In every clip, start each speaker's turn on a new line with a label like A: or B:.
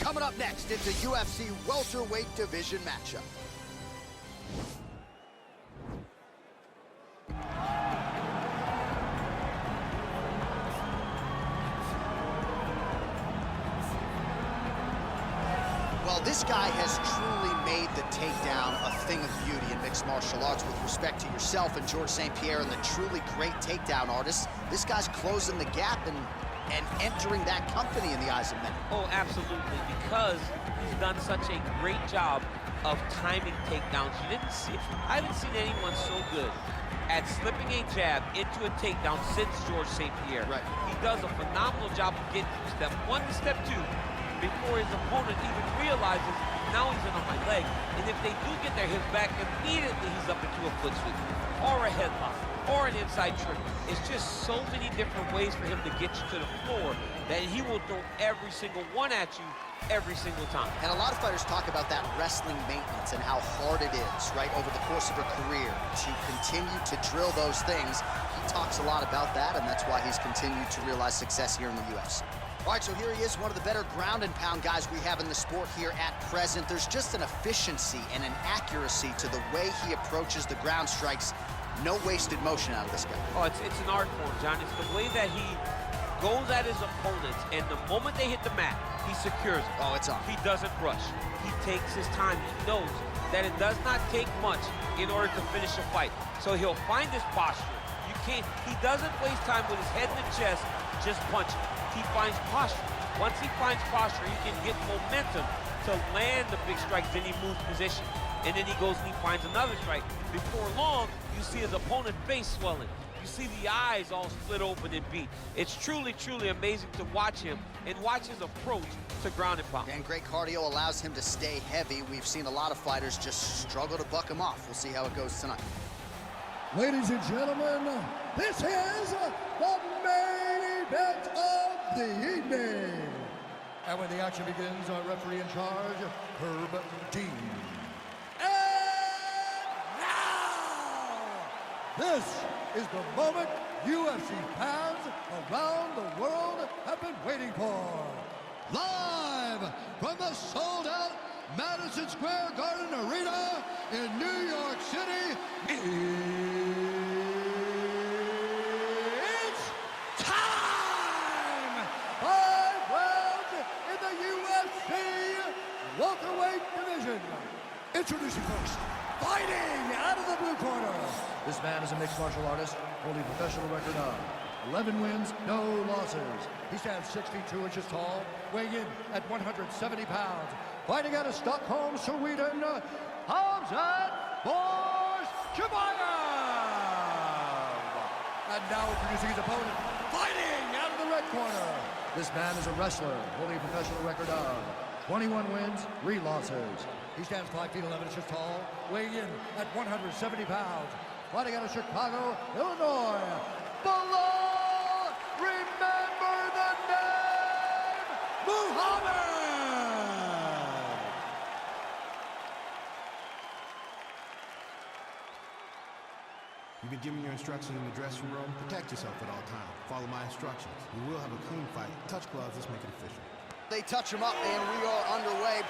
A: Coming up next, it's a UFC welterweight division matchup. Well, this guy has truly made the takedown a thing of beauty in mixed martial arts. With respect to yourself and George St. Pierre and the truly great takedown artists, this guy's closing the gap and entering that company in the eyes of many.
B: Oh, absolutely, because he's done such a great job of timing takedowns. I haven't seen anyone so good at slipping a jab into a takedown since George St. Pierre.
A: Right.
B: He does a phenomenal job of getting from step 1 to step 2 before his opponent even realizes now he's in on my leg. And if they do get their hips back, immediately he's up into a foot sweep or a headlock or an inside trick. It's just so many different ways for him to get you to the floor that he will throw every single one at you every single time.
A: And a lot of fighters talk about that wrestling maintenance and how hard it is, right, over the course of a career to continue to drill those things. He talks a lot about that, and that's why he's continued to realize success here in the UFC. All right, so here he is, one of the better ground and pound guys we have in the sport here at present. There's just an efficiency and an accuracy to the way he approaches the ground strikes. No wasted motion out of this guy.
B: Oh, it's an art form, John. It's the way that he goes at his opponents, and the moment they hit the mat, he secures it.
A: Oh, it's on.
B: He doesn't rush. He takes his time. He knows that it does not take much in order to finish a fight. So he'll find his posture. He doesn't waste time with his head in the chest just punching. He finds posture. Once he finds posture, he can get momentum to land the big strike, then he moves position. And then he goes and he finds another strike. Before long, you see his opponent's face swelling. You see the eyes all split open and beat. It's truly, truly amazing to watch him and watch his approach to ground and pound.
A: And great cardio allows him to stay heavy. We've seen a lot of fighters just struggle to buck him off. We'll see how it goes tonight.
C: Ladies and gentlemen, this is the main event of the evening. And when the action begins, our referee in charge, Herb Dean. And now, this is the moment UFC fans around the world have been waiting for. Live from the sold-out Madison Square Garden Arena in New York City, it's time! 5 rounds in the UFC welterweight division. Introducing first, fighting out of the blue corner. This man is a mixed martial artist, holding a professional record of 11 wins, no losses. He stands 6 feet 2 inches tall, weighing in at 170 pounds. Fighting out of Stockholm, Sweden, Khamzat Chimaev. And now introducing his opponent, fighting out of the red corner. This man is a wrestler, holding a professional record of 21 wins, 3 losses. He stands 5 feet 11 inches tall, weighing in at 170 pounds. Fighting out of Chicago, Illinois, Belal. Remember the name, Muhammad.
D: You've been given your instructions in the dressing room. Protect yourself at all times. Follow my instructions. We will have a clean fight. Touch gloves, let's make it official.
A: They touch him up, and we are underway.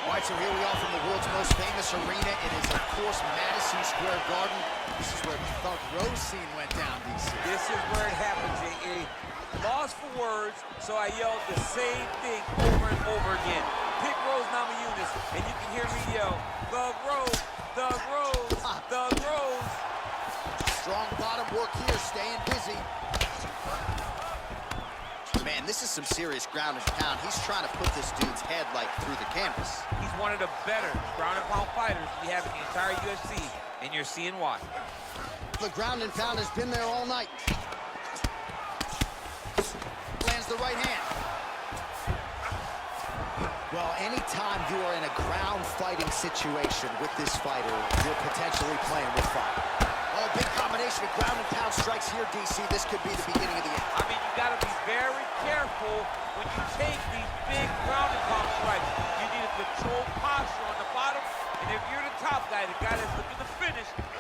A: All right, so here we are from the world's most famous arena. It is, of course, Madison Square Garden. This is where the Thug Rose scene went down, DC.
E: This is where it happens, A.A. Lost for words, so I yelled the same thing over and over again. Pick Rose Namajunas, and you can hear me yell, Thug Rose, Thug Rose, Thug Rose.
A: Strong bottom work here, staying busy. Man, this is some serious ground and pound. He's trying to put this dude's head, like, through the canvas.
B: He's one of the better ground and pound fighters we have in the entire UFC, and you're seeing why.
A: The ground and pound has been there all night. Lands the right hand. Well, anytime you are in a ground fighting situation with this fighter, you're potentially playing with fire. Oh, big combination of ground and pound strikes here, DC. This could be the beginning of the end.
B: I mean, you got to be very careful when you take these big ground and pound strikes. You need a controlled posture.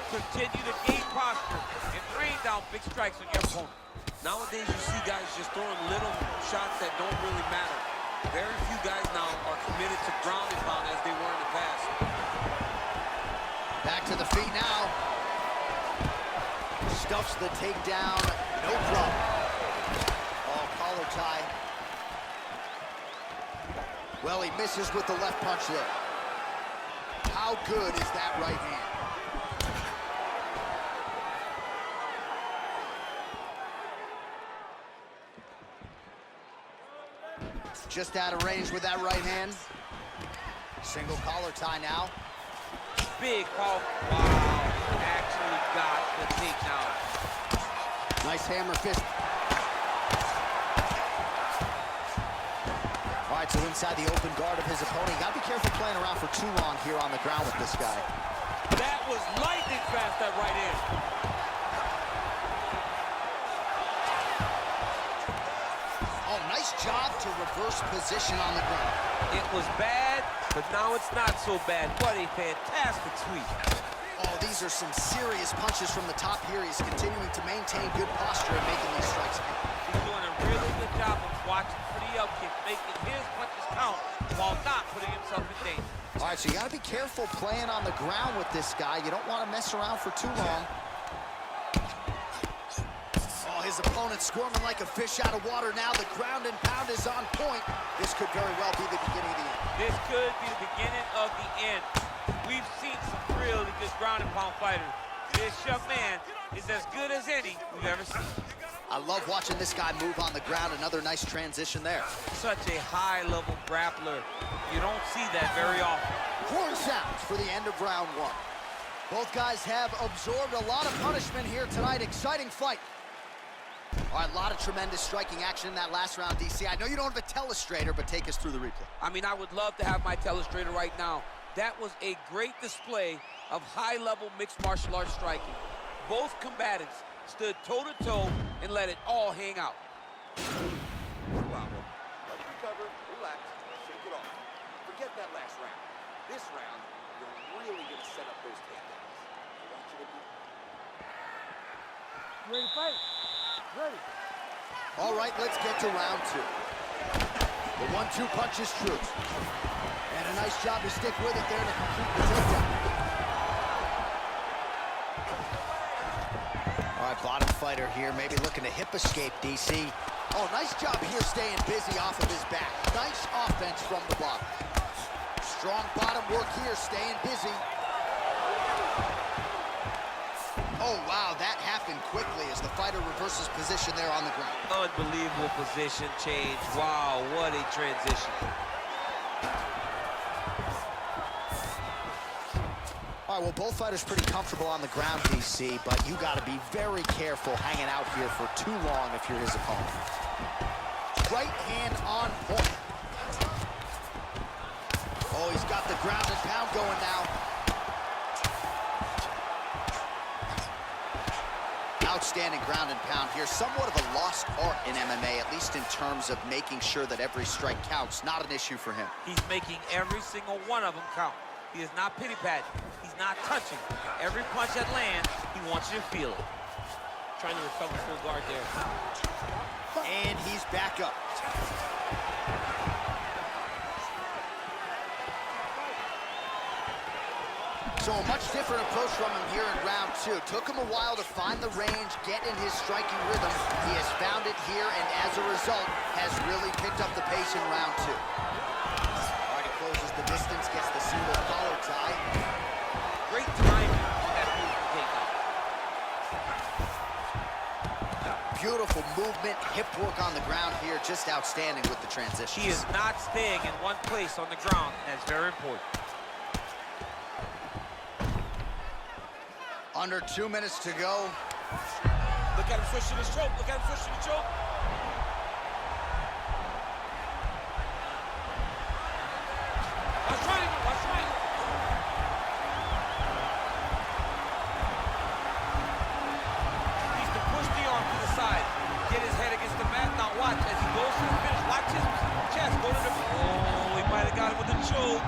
B: continue to gain posture and rain down big strikes on your opponent.
E: Nowadays, you see guys just throwing little shots that don't really matter. Very few guys now are committed to ground and pound as they were in the past.
A: Back to the feet now. Stuffs the takedown, no problem. Oh, collar tie. Well, he misses with the left punch there. How good is that right hand? Just out of range with that right hand. Single collar tie now.
B: Big call. Wow, actually got the takedown.
A: Nice hammer fist. All right, so inside the open guard of his opponent. You gotta be careful playing around for too long here on the ground with this guy.
E: That was lightning fast, that right hand.
A: Oh, nice job to reverse position on the ground.
B: It was bad, but now it's not so bad. What a fantastic sweep.
A: Oh, these are some serious punches from the top here. He's continuing to maintain good posture and making these strikes.
B: He's doing a really good job of watching for the upkick, making his punches count while not putting himself in danger.
A: All right, so you got to be careful playing on the ground with this guy. You don't want to mess around for too long. Oh, his opponent squirming like a fish out of water now. The ground and pound is on point. This could very well be the beginning of the end.
B: This could be the beginning of the end. We've seen some really good ground and pound fighters. This young man is as good as any we've ever seen.
A: I love watching this guy move on the ground. Another nice transition there.
B: Such a high-level grappler. You don't see that very often.
A: Horn sounds for the end of round one. Both guys have absorbed a lot of punishment here tonight. Exciting fight. All right, a lot of tremendous striking action in that last round, DC. I know you don't have a telestrator, but take us through the replay.
B: I mean, I would love to have my telestrator right now. That was a great display of high-level mixed martial arts striking. Both combatants stood toe-to-toe and let it all hang out.
F: No problem. Let's recover, relax, shake it off. Forget that last round. This round, you're really going to set up those takedowns. I want you to be...
C: Ready to fight? Ready.
A: All right, let's get to round two. The 1-2 punch is true. And a nice job to stick with it there to complete the takedown. All right, bottom fighter here, maybe looking to hip escape, DC. Oh, nice job here staying busy off of his back. Nice offense from the bottom. Strong bottom work here, staying busy. Oh, wow, that happened quickly as the fighter reverses position there on the ground.
B: Unbelievable position change. Wow, what a transition.
A: All right, well, both fighters pretty comfortable on the ground, DC, but you got to be very careful hanging out here for too long if you're his opponent. Right hand on point. Oh, he's got the ground and pound going now. Outstanding ground and pound here. Somewhat of a lost art in MMA, at least in terms of making sure that every strike counts. Not an issue for him.
B: He's making every single one of them count. He is not pity-patting. He's not touching. Every punch that lands, he wants you to feel it. Trying to recover full guard there.
A: And he's back up. So a much different approach from him here in round two. Took him a while to find the range, get in his striking rhythm. He has found it here, and as a result, has really picked up the pace in round two. All right, he closes the distance, gets the single collar tie.
B: Great timing on that move to take out.
A: Beautiful movement, hip work on the ground here, just outstanding with the transition.
B: He is not staying in one place on the ground, and that's very important.
A: Under 2 minutes to go.
E: Look at him switching his choke. Look at him switching the choke. Watch triangle. Watch triangle. Needs to push the arm to the side. Get his head against the mat. Now watch as he goes to the finish. Watch his chest go to the... Oh, he might have got him with the choke.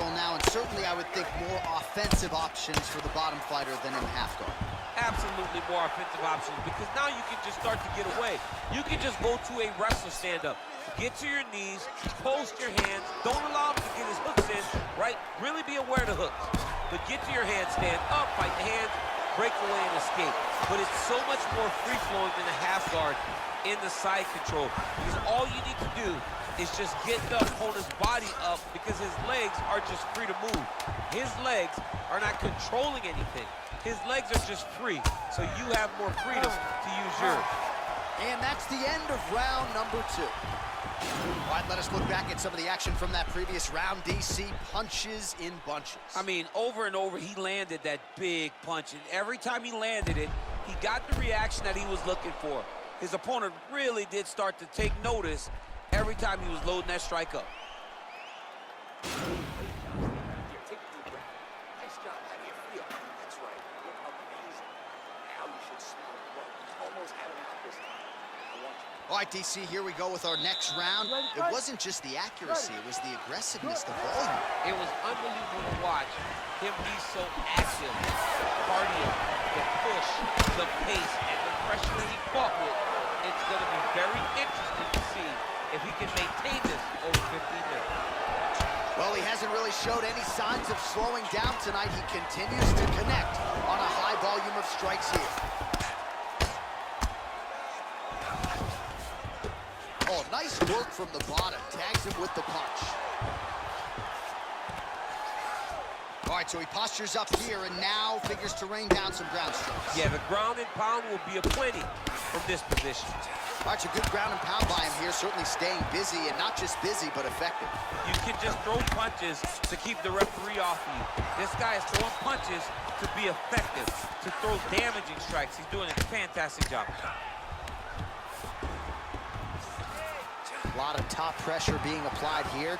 A: control now, and certainly I would think more offensive options for the bottom fighter than in the half guard.
B: Absolutely more offensive options, because now you can just start to get away. You can just go to a wrestler stand-up. Get to your knees, post your hands, don't allow him to get his hooks in, right? Really be aware of the hooks. But get to your hands, stand up, fight the hands, break away and escape. But it's so much more free-flowing than the half guard in the side control, because all you need to do is just get the opponent's body up, because his legs are just free to move. His legs are not controlling anything. His legs are just free, so you have more freedom to use yours.
A: And that's the end of round number 2. All right, let us look back at some of the action from that previous round. DC punches in bunches.
B: I mean, over and over, he landed that big punch, and every time he landed it, he got the reaction that he was looking for. His opponent really did start to take notice every time he was loading that strike up.
F: Take a deep breath. Nice job. How do you feel? That's right. You look amazing. Now you should smell the blood. Almost had him out this time. I want you.
A: All right, DC, here we go with our next round. It wasn't just the accuracy, it was the aggressiveness, the volume.
B: It was unbelievable to watch him be so active. Cardio, the push, the pace, and the pressure that he fought with. It's going to be very interesting to see if he can maintain this over 15 minutes.
A: Well, he hasn't really showed any signs of slowing down tonight. He continues to connect on a high volume of strikes here. Oh, nice work from the bottom. Tags him with the punch. All right, so he postures up here and now figures to rain down some ground strikes.
B: Yeah, the ground and pound will be aplenty from this position.
A: All right, so good ground and pound by him here, certainly staying busy, and not just busy, but effective.
B: You can just throw punches to keep the referee off of you. This guy is throwing punches to be effective, to throw damaging strikes. He's doing a fantastic job.
A: A lot of top pressure being applied here.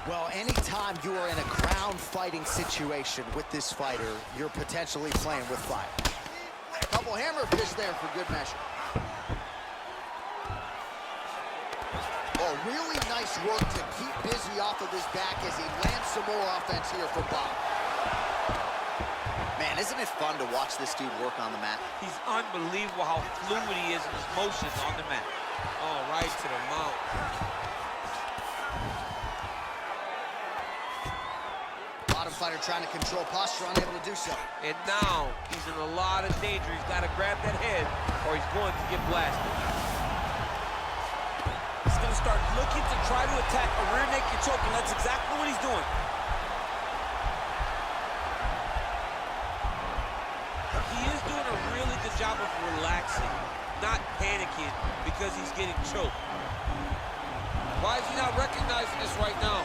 A: Well, anytime you are in a ground fighting situation with this fighter, you're potentially playing with fire. A couple hammer fists there for good measure. Oh, really nice work to keep busy off of his back as he lands some more offense here for Bob. Man, isn't it fun to watch this dude work on the mat? He's
B: Unbelievable how fluid he is in his motions on the mat. Oh, right to the mouth.
A: Bottom fighter trying to control posture, unable to do so.
B: And now he's in a lot of danger. He's got to grab that head or he's going to get blasted.
E: He's going to start looking to try to attack a rear naked choke, and that's exactly what he's doing.
B: He is doing a really good job of relaxing, not panicking because he's getting choked.
E: Why is he not recognizing this right now?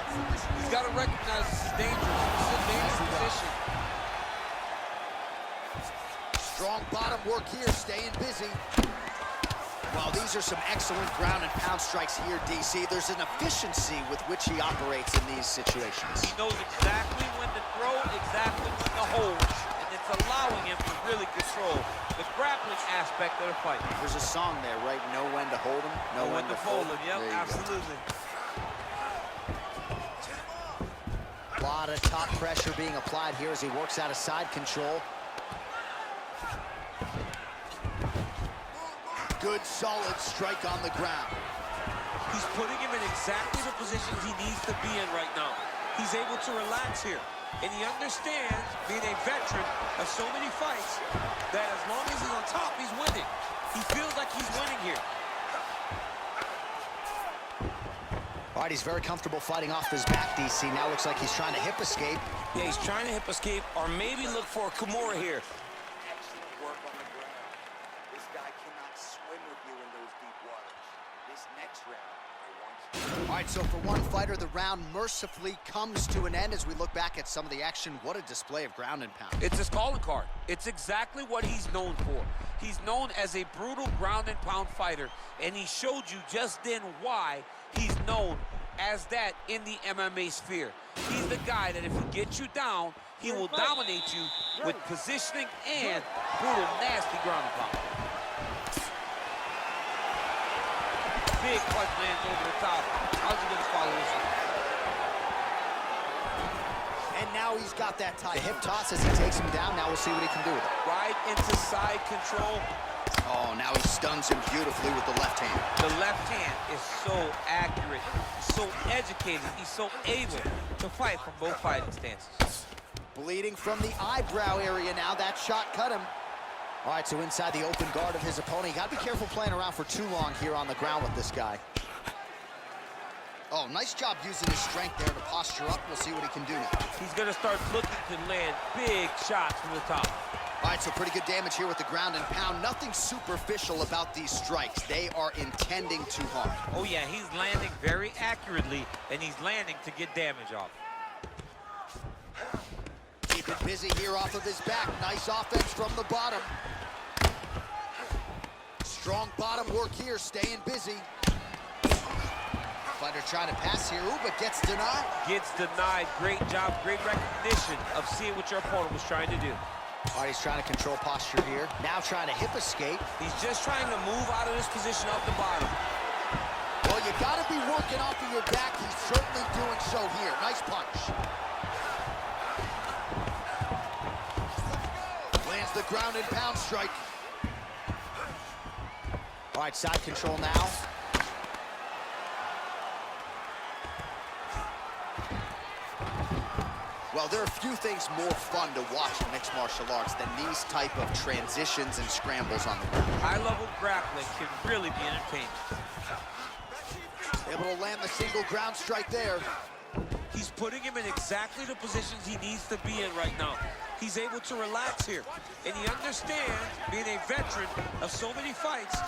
E: He's got to recognize this is dangerous. This is a dangerous position.
A: Strong bottom work here, staying busy. Well, these are some excellent ground and pound strikes here, DC. There's an efficiency with which he operates in these situations.
B: He knows exactly when to throw, exactly when to hold, and it's allowing him to really control the grappling aspect of the fight.
A: There's a song there, right? Know when to hold him, know when to fold him.
B: Yep,
A: There you go.
B: absolutely.
A: A lot of top pressure being applied here as he works out of side control. Good, solid strike on the ground.
E: He's putting him in exactly the positions he needs to be in right now. He's able to relax here. And he understands, being a veteran of so many fights, that as long as he's on top, he's winning. He feels like he's winning here.
A: All right, he's very comfortable fighting off his back, DC. Now looks like he's trying to hip escape.
E: Yeah, he's trying to hip escape or maybe look for a Kimura here.
F: Excellent work on the ground. This guy cannot swim with you in those deep waters. This next round, I want you.
A: All right, so for one fighter, the round mercifully comes to an end as we look back at some of the action. What a display of ground and pound.
B: It's his calling card. It's exactly what he's known for. He's known as a brutal ground and pound fighter, and he showed you just then why he's known as that in the MMA sphere. He's the guy that if he gets you down, he will dominate you with positioning and brutal, nasty ground and pound. Big punch lands over the top. How's he going to follow this one?
A: And now he's got that tight. The hip toss as he takes him down. Now we'll see what he can do with it.
B: Right into side control.
A: Oh, now he stuns him beautifully with the left hand.
B: The left hand is so accurate, so educated. He's so able to fight from both fighting stances.
A: Bleeding from the eyebrow area now. That shot cut him. All right, so inside the open guard of his opponent. You got to be careful playing around for too long here on the ground with this guy. Oh, nice job using his strength there to posture up. We'll see what he can do now.
B: He's going to start looking to land big shots from the top.
A: All right, so pretty good damage here with the ground and pound. Nothing superficial about these strikes. They are intending to harm.
B: Oh, yeah, he's landing very accurately, and he's landing to get damage off.
A: Keep it busy here off of his back. Nice offense from the bottom. Strong bottom work here, staying busy. Fighter trying to pass here, ooh, but gets denied.
B: Gets denied. Great job, great recognition of seeing what your opponent was trying to do.
A: All right, he's trying to control posture here. Now trying to hip escape.
E: He's just trying to move out of this position off the bottom.
A: Well, you got to be working off of your back. He's certainly doing so here. Nice punch. Lands the ground and pound strike. All right, side control now. Well, there are few things more fun to watch in mixed martial arts than these type of transitions and scrambles on the ground.
B: High-level grappling can really be entertaining.
A: Able to land the single ground strike there.
E: He's putting him in exactly the positions he needs to be in right now. He's able to relax here. And he understands, being a veteran of so many fights,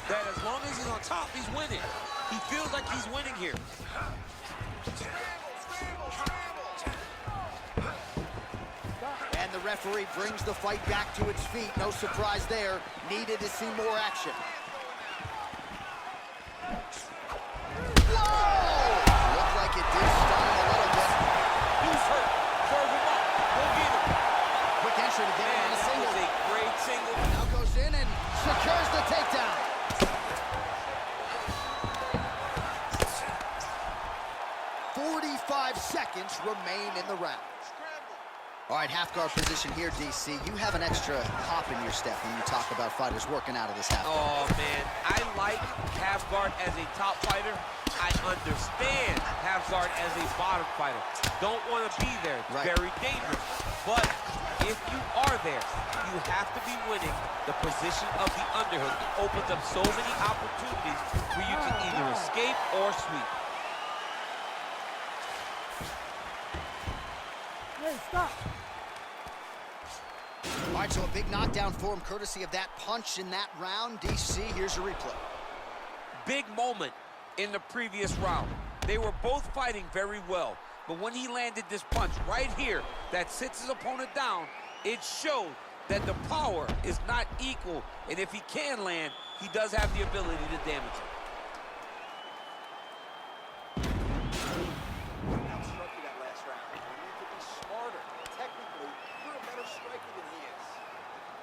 E: that as long as he's on top, he's winning. He feels like he's winning here.
A: And the referee brings the fight back to its feet. No surprise there. Needed to see more action. Whoa! Looked like it did stun him a little bit.
E: He's hurt. Serve him up. Go get him.
A: Quick entry to get him on a
E: That
A: single.
E: was a great single.
A: Now goes in and secures the takedown. 45 seconds remain in the round. All right, half guard position here, DC. You have an extra hop in your step when you talk about fighters working out of this half guard.
B: Oh, man, I like half guard as a top fighter. I understand half guard as a bottom fighter. Don't want to be there. It's
A: Right.
B: very dangerous. But if you are there, you have to be winning the position of the underhook. It opens up so many opportunities where you can either escape or sweep.
C: Hey, stop.
A: All right, so a big knockdown for him, courtesy of that punch in that round. DC, here's your replay.
E: Big moment in the previous round. They were both fighting very well, but when he landed this punch right here that sits his opponent down, it showed that the power is not equal, and if he can land, he does have the ability to damage him.
F: Outstruck you that last round. You need to be smarter. Technically, you're a better striker than he is.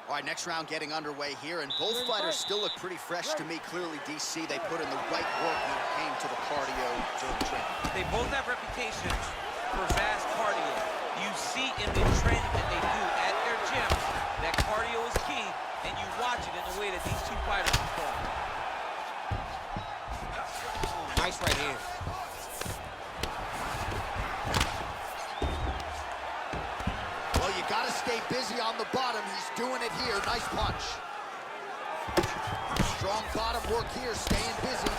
A: All right, next round getting underway here, and both fighters still look pretty fresh to me. Clearly, DC, they put in the right work when it came to the cardio during training.
B: They both have reputations for vast cardio. You see in the training that they do at their gyms that cardio is key, and you watch it in the way that these two fighters perform. Oh, nice right hand.
A: Well, you got to stay busy on the bottom. He's doing it here. Nice punch. Strong bottom work here, staying busy.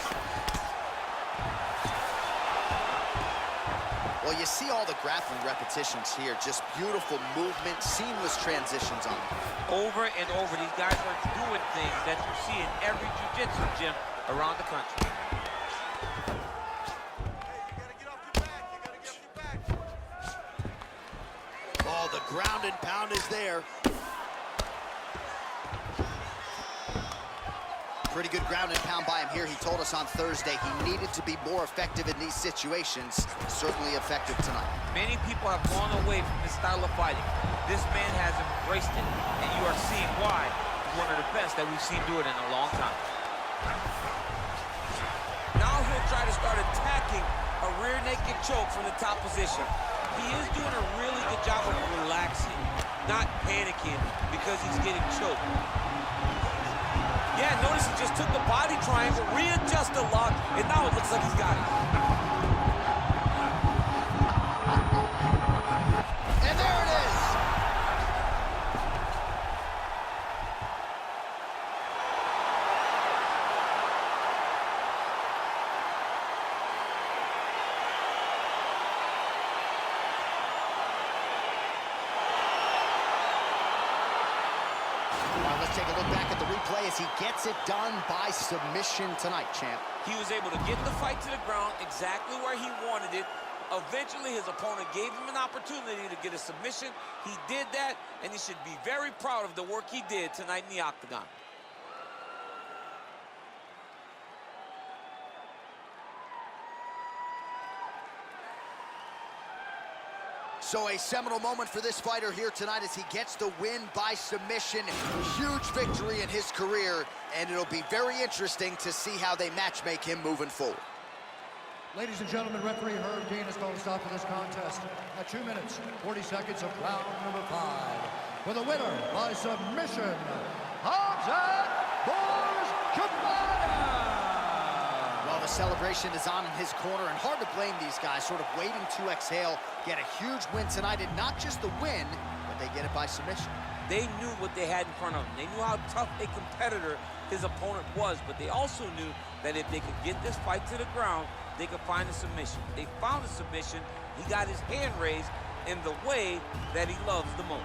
A: Well, you see all the grappling repetitions here. Just beautiful movement, seamless transitions on it.
B: Over and over, these guys are doing things that you see in every jiu-jitsu gym around the country.
A: Oh, the ground and pound is there. Pretty good ground and pound by him here. He told us on Thursday he needed to be more effective in these situations. Certainly effective tonight.
B: Many people have gone away from this style of fighting. This man has embraced it, and you are seeing why he's one of the best that we've seen do it in a long time.
E: Now he'll try to start attacking a rear naked choke from the top position.
B: he is doing a really good job of relaxing, not panicking because he's getting choked.
E: Yeah, notice he just took the body triangle, readjusted the lock, and now it looks like he's got it.
A: And there it is. Let's take a look back at the replay as he gets it done by submission tonight, champ.
E: He was able to get the fight to the ground exactly where he wanted it. Eventually, his opponent gave him an opportunity to get a submission. He did that, and he should be very proud of the work he did tonight in the octagon.
A: So a seminal moment for this fighter here tonight as he gets the win by submission. Huge victory in his career, and it'll be very interesting to see how they matchmake him moving forward.
C: Ladies and gentlemen, referee Herb Dean has called a stop to this contest at 2 minutes, 40 seconds of round number 5. With a winner by submission, Khamzat Chimaev.
A: Well, the celebration is on in his corner, and hard to blame these guys, sort of waiting to exhale, get a huge win tonight, and not just the win, but they get it by submission.
B: They knew what they had in front of them. They knew how tough a competitor his opponent was, but they also knew that if they could get this fight to the ground, they could find a submission. They found a submission. He got his hand raised in the way that he loves the most.